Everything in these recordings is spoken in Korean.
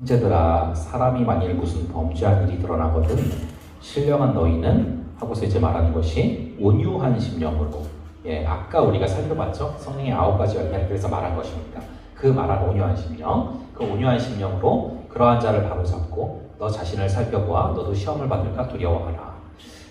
형제들아, 사람이 만일 무슨 범죄한 일이 드러나거든 신령한 너희는 하고서 이제 말하는 것이 온유한 심령으로, 아까 우리가 살펴봤죠. 성령의 9가지 열매를 그래서 말한 것입니다. 그 말한 온유한 심령, 그 온유한 심령으로 그러한 자를 바로잡고 너 자신을 살펴보아 너도 시험을 받을까 두려워하라.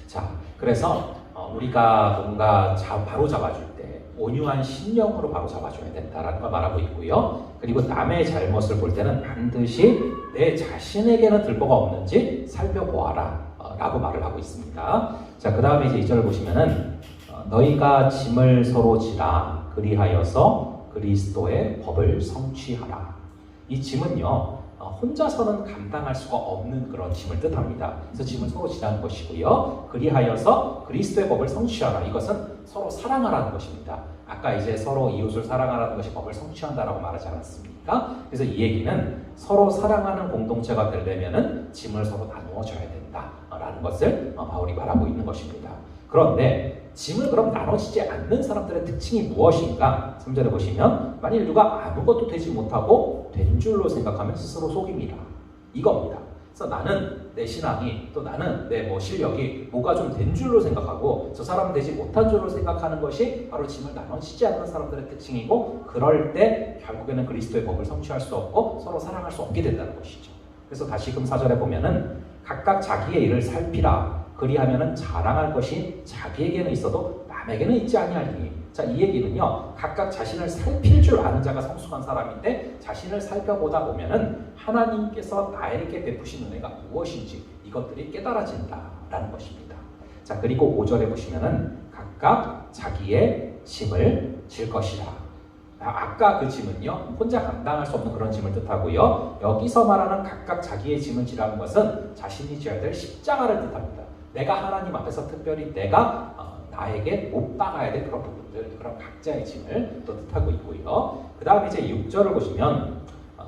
자, 그래서 우리가 뭔가 바로 잡아줄 때 온유한 심령으로 바로 잡아줘야 된다라는 걸 말하고 있고요. 그리고 남의 잘못을 볼 때는 반드시 내 자신에게는 들보가 없는지 살펴보아라 라고 말을 하고 있습니다. 자, 그 다음에 이제 2절을 보시면은 너희가 짐을 서로 지라 그리하여서 그리스도의 법을 성취하라. 이 짐은요, 혼자서는 감당할 수가 없는 그런 짐을 뜻합니다. 그래서 짐을 서로 지라는 것이고요. 그리하여서 그리스도의 법을 성취하라. 이것은 서로 사랑하라는 것입니다. 아까 이제 서로 이웃을 사랑하라는 것이 법을 성취한다라고 말하지 않았습니까? 그래서 이 얘기는 서로 사랑하는 공동체가 되려면은 짐을 서로 나누어 줘야 된다라는 것을 바울이 말하고 있는 것입니다. 그런데 짐을 그럼 나눠지지 않는 사람들의 특징이 무엇인가? 3절에 보시면 만일 누가 아무것도 되지 못하고 된 줄로 생각하면 스스로 속임이라. 이겁니다. 그래서 나는 내 신앙이 또 나는 내 실력이 뭐가 좀 된 줄로 생각하고 저 사람은 되지 못한 줄로 생각하는 것이 바로 짐을 나눠지지 않는 사람들의 특징이고, 그럴 때 결국에는 그리스도의 법을 성취할 수 없고 서로 사랑할 수 없게 된다는 것이죠. 그래서 다시금 4절에 보면은 각각 자기의 일을 살피라. 그리하면은 자랑할 것이 자기에게는 있어도 남에게는 있지 아니하리니. 자, 이 얘기는요, 각각 자신을 살필 줄 아는 자가 성숙한 사람인데 자신을 살펴보다 보면은 하나님께서 나에게 베푸신 은혜가 무엇인지 이것들이 깨달아진다라는 것입니다. 자, 그리고 5절에 보시면은 각각 자기의 짐을 질 것이라. 아까 그 짐은요, 혼자 감당할 수 없는 그런 짐을 뜻하고요. 여기서 말하는 각각 자기의 짐을 지라는 것은 자신이 져야 될 십자가를 뜻합니다. 내가 하나님 앞에서 특별히 내가 나에게 못 박아야 될 그런 부분들, 그런 각자의 짐을 또 뜻하고 있고요. 그 다음에 이제 6절을 보시면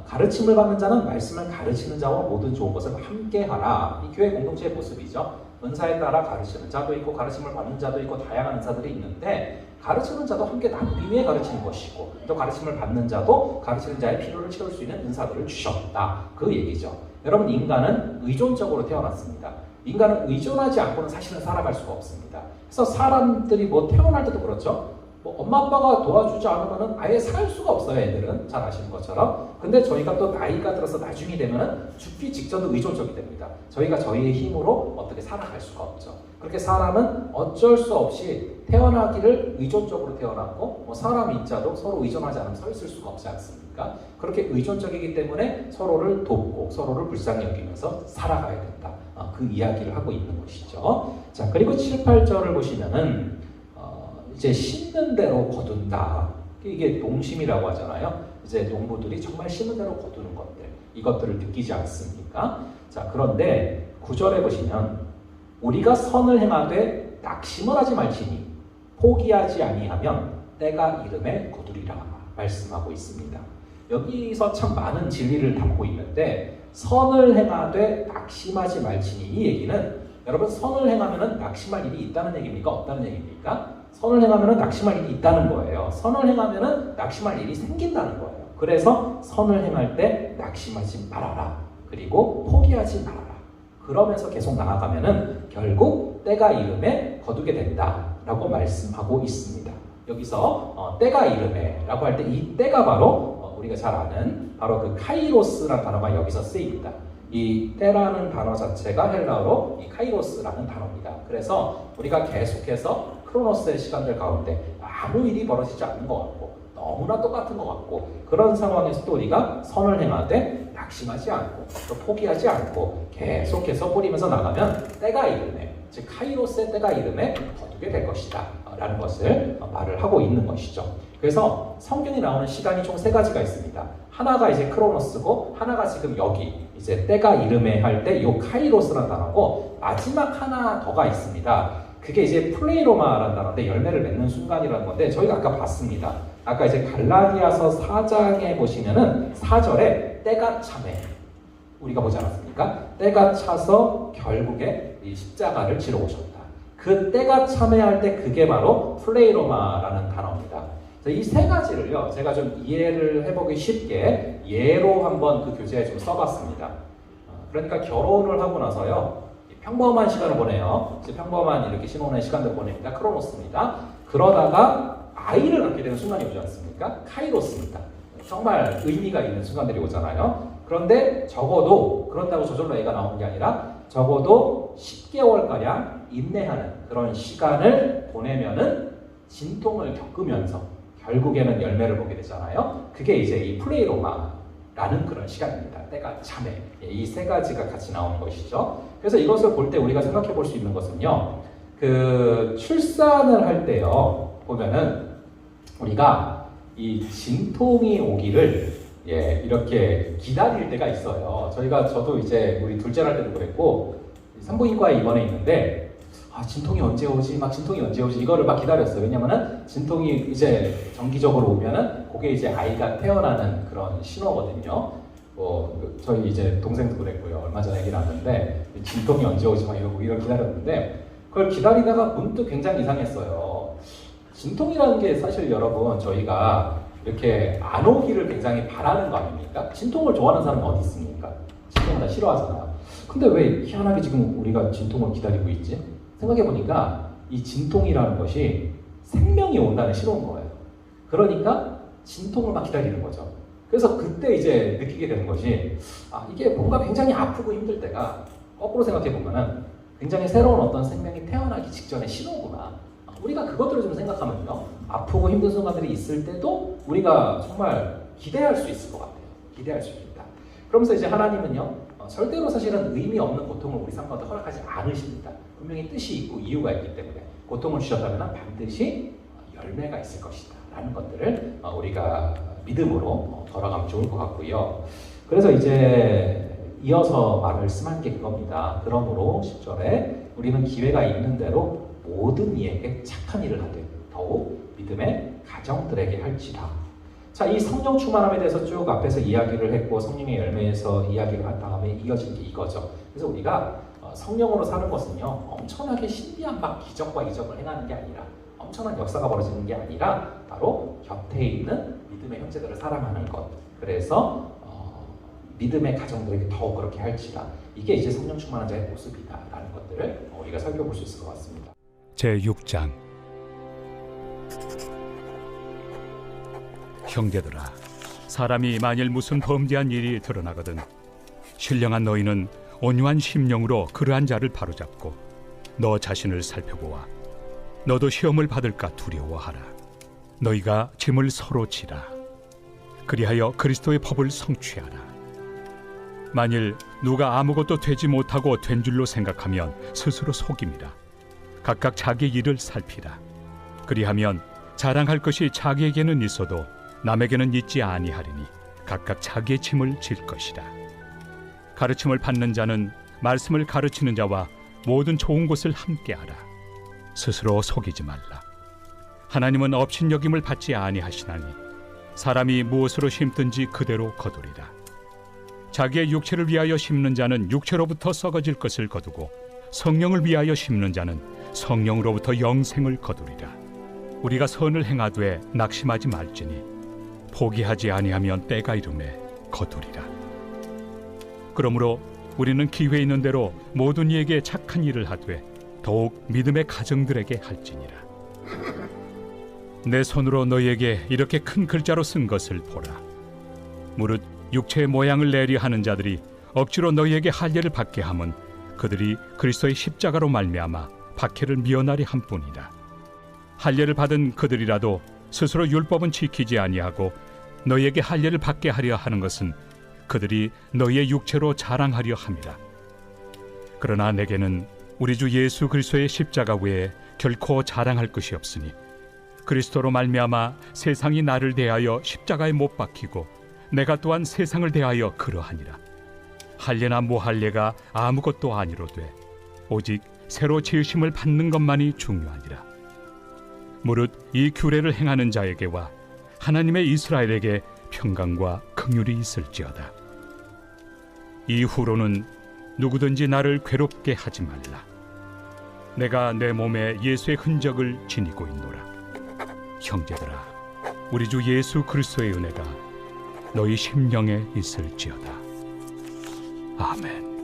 가르침을 받는 자는 말씀을 가르치는 자와 모든 좋은 것을 함께 하라. 이 교회 공동체의 모습이죠. 은사에 따라 가르치는 자도 있고 가르침을 받는 자도 있고 다양한 은사들이 있는데, 가르치는 자도 함께 나누기 위해 가르치는 것이고 또 가르침을 받는 자도 가르치는 자의 필요를 채울 수 있는 은사들을 주셨다. 그 얘기죠. 여러분, 인간은 의존적으로 태어났습니다. 인간은 의존하지 않고는 사실은 살아갈 수가 없습니다. 그래서 사람들이 태어날 때도 그렇죠. 엄마 아빠가 도와주지 않으면 아예 살 수가 없어요. 애들은 잘 아시는 것처럼. 근데 저희가 또 나이가 들어서 나중이 되면 죽기 직전도 의존적이 됩니다. 저희가 저희의 힘으로 어떻게 살아갈 수가 없죠. 그렇게 사람은 어쩔 수 없이 태어나기를 의존적으로 태어났고, 사람 인자도 서로 의존하지 않으면 서 있을 수가 없지 않습니까? 그렇게 의존적이기 때문에 서로를 돕고 서로를 불쌍히 여기면서 살아가야 된다. 그 이야기를 하고 있는 것이죠. 자, 그리고 7, 8절을 보시면은 이제 심는 대로 거둔다. 이게 농심이라고 하잖아요. 이제 농부들이 정말 심는 대로 거두는 것들, 이것들을 느끼지 않습니까? 자, 그런데 9절에 보시면 우리가 선을 행하되 낙심을 하지 말지니 포기하지 아니하면 때가 이름에 거두리라 말씀하고 있습니다. 여기서 참 많은 진리를 담고 있는데, 선을 행하되 낙심하지 말지니, 이 얘기는 여러분, 선을 행하면 낙심할 일이 있다는 얘기입니까? 없다는 얘기입니까? 선을 행하면 낙심할 일이 있다는 거예요. 선을 행하면 낙심할 일이 생긴다는 거예요. 그래서 선을 행할 때 낙심하지 말아라. 그리고 포기하지 말아라. 그러면서 계속 나아가면은 결국 때가 이름에 거두게 된다라고 말씀하고 있습니다. 여기서 때가 이름에 라고 할 때 이 때가 바로 우리가 잘 아는 바로 그 카이로스라는 단어가 여기서 쓰입니다. 이 때라는 단어 자체가 헬라어로 이 카이로스라는 단어입니다. 그래서 우리가 계속해서 크로노스의 시간들 가운데 아무 일이 벌어지지 않는 것 같고 너무나 똑같은 것 같고, 그런 상황에서도 우리가 선을 행하되 낙심하지 않고 또 포기하지 않고 계속해서 뿌리면서 나가면 때가 이름에, 즉 카이로스의 때가 이름에 거두게 될 것이다 라는 것을 말을 하고 있는 것이죠. 그래서 성경에 나오는 시간이 총 3가지가 있습니다. 하나가 이제 크로노스고, 하나가 지금 여기 이제 때가 이름에 할 때 이 카이로스라는 단어고, 마지막 하나 더가 있습니다. 그게 이제 플레이로마라는 단어인데 열매를 맺는 순간이라는 건데, 저희가 아까 봤습니다. 아까 이제 갈라디아서 4장에 보시면은 4절에 때가 차매, 우리가 보지 않았습니까? 때가 차서 결국에 이 십자가를 지러 오셨다. 그 때가 참여할 때 그게 바로 플레이로마라는 단어입니다. 이 세 가지를요, 제가 좀 이해를 해보기 쉽게 예로 한번 그 교재에 좀 써봤습니다. 그러니까 결혼을 하고 나서요, 평범한 시간을 보내요. 이제 평범한 이렇게 신혼의 시간들을 보냅니다. 크로노스입니다. 그러다가 아이를 갖게 되는 순간이 오지 않습니까? 카이로스입니다. 정말 의미가 있는 순간들이 오잖아요. 그런데 적어도 그렇다고 저절로 애가 나오는 게 아니라 적어도 10개월가량 인내하는 그런 시간을 보내면은 진통을 겪으면서 결국에는 열매를 보게 되잖아요. 그게 이제 이 플레이로마라는 그런 시간입니다. 때가 참에 이 세 가지가 같이 나오는 것이죠. 그래서 이것을 볼 때 우리가 생각해 볼 수 있는 것은요, 그 출산을 할 때요 보면은 우리가 이 진통이 오기를 이렇게 기다릴 때가 있어요. 저도 이제 우리 둘째 날 때도 그랬고 산부인과에 입원해 있는데 진통이 언제 오지? 이거를 막 기다렸어요. 왜냐면은 진통이 이제 정기적으로 오면은 그게 이제 아이가 태어나는 그런 신호거든요. 저희 이제 동생도 그랬고요. 얼마 전에 얘기 나왔는데 진통이 언제 오지? 막 이러고 기다렸는데 그걸 기다리다가 문득 굉장히 이상했어요. 진통이라는 게 사실 여러분 저희가 이렇게 안 오기를 굉장히 바라는 거 아닙니까? 진통을 좋아하는 사람은 어디 있습니까? 진통을 다 싫어하잖아요. 근데 왜 희한하게 지금 우리가 진통을 기다리고 있지? 생각해보니까 이 진통이라는 것이 생명이 온다는 신호인 거예요. 그러니까 진통을 막 기다리는 거죠. 그래서 그때 이제 느끼게 되는 것이 이게 뭔가 굉장히 아프고 힘들 때가 거꾸로 생각해보면은 굉장히 새로운 어떤 생명이 태어나기 직전의 신호구나. 우리가 그것들을 좀 생각하면요, 아프고 힘든 순간들이 있을 때도 우리가 정말 기대할 수 있을 것 같아요. 기대할 수 있다. 그러면서 이제 하나님은요, 절대로 사실은 의미 없는 고통을 우리 삶 가운데 허락하지 않으십니다. 분명히 뜻이 있고 이유가 있기 때문에 고통을 주셨다면 반드시 열매가 있을 것이다 라는 것들을 우리가 믿음으로 걸어가면 좋을 것 같고요. 그래서 이제 이어서 말씀한 게 그겁니다. 그러므로 10절에 우리는 기회가 있는 대로 모든 이에게 착한 일을 하되 더욱 믿음의 가정들에게 할지라. 자, 이 성령 충만함에 대해서 쭉 앞에서 이야기를 했고 성령의 열매에서 이야기를 한 다음에 이어진 게 이거죠. 그래서 우리가 성령으로 사는 것은요, 엄청나게 신비한 막 기적과 이적을 행하는 게 아니라, 엄청난 역사가 벌어지는 게 아니라 바로 곁에 있는 믿음의 형제들을 사랑하는 것. 그래서 믿음의 가정들에게 더욱 그렇게 할지라. 이게 이제 성령 충만한 자의 모습이다라는 것들을 우리가 살펴볼 수 있을 것 같습니다. 제6장. 형제들아, 사람이 만일 무슨 범죄한 일이 드러나거든 신령한 너희는 온유한 심령으로 그러한 자를 바로잡고 너 자신을 살펴보아 너도 시험을 받을까 두려워하라. 너희가 짐을 서로 지라. 그리하여 그리스도의 법을 성취하라. 만일 누가 아무것도 되지 못하고 된 줄로 생각하면 스스로 속임이라. 각각 자기 일을 살피라. 그리하면 자랑할 것이 자기에게는 있어도 남에게는 있지 아니하리니 각각 자기의 짐을 질 것이라. 가르침을 받는 자는 말씀을 가르치는 자와 모든 좋은 것을 함께하라. 스스로 속이지 말라. 하나님은 업신여김을 받지 아니하시나니 사람이 무엇으로 심든지 그대로 거두리라. 자기의 육체를 위하여 심는 자는 육체로부터 썩어질 것을 거두고 성령을 위하여 심는 자는 성령으로부터 영생을 거두리라. 우리가 선을 행하되 낙심하지 말지니 포기하지 아니하면 때가 이르매 거두리라. 그러므로 우리는 기회 있는 대로 모든 이에게 착한 일을 하되 더욱 믿음의 가정들에게 할지니라. 내 손으로 너희에게 이렇게 큰 글자로 쓴 것을 보라. 무릇 육체의 모양을 내려 하는 자들이 억지로 너희에게 할례를 받게 함은 그들이 그리스도의 십자가로 말미암아 박해를 미워나리 함뿐이라. 할례를 받은 그들이라도 스스로 율법은 지키지 아니하고 너희에게 할례를 받게 하려 하는 것은 그들이 너희의 육체로 자랑하려 함이라. 그러나 내게는 우리 주 예수 그리스도의 십자가 외에 결코 자랑할 것이 없으니 그리스도로 말미암아 세상이 나를 대하여 십자가에 못 박히고 내가 또한 세상을 대하여 그러하니라. 할례나 무할례가 아무것도 아니로되 오직 새로 지으심을 받는 것만이 중요하니라. 무릇 이 규례를 행하는 자에게와 하나님의 이스라엘에게 평강과 긍휼이 있을지어다. 이후로는 누구든지 나를 괴롭게 하지 말라. 내가 내 몸에 예수의 흔적을 지니고 있노라. 형제들아, 우리 주 예수 그리스도의 은혜가 너희 심령에 있을지어다. 아멘.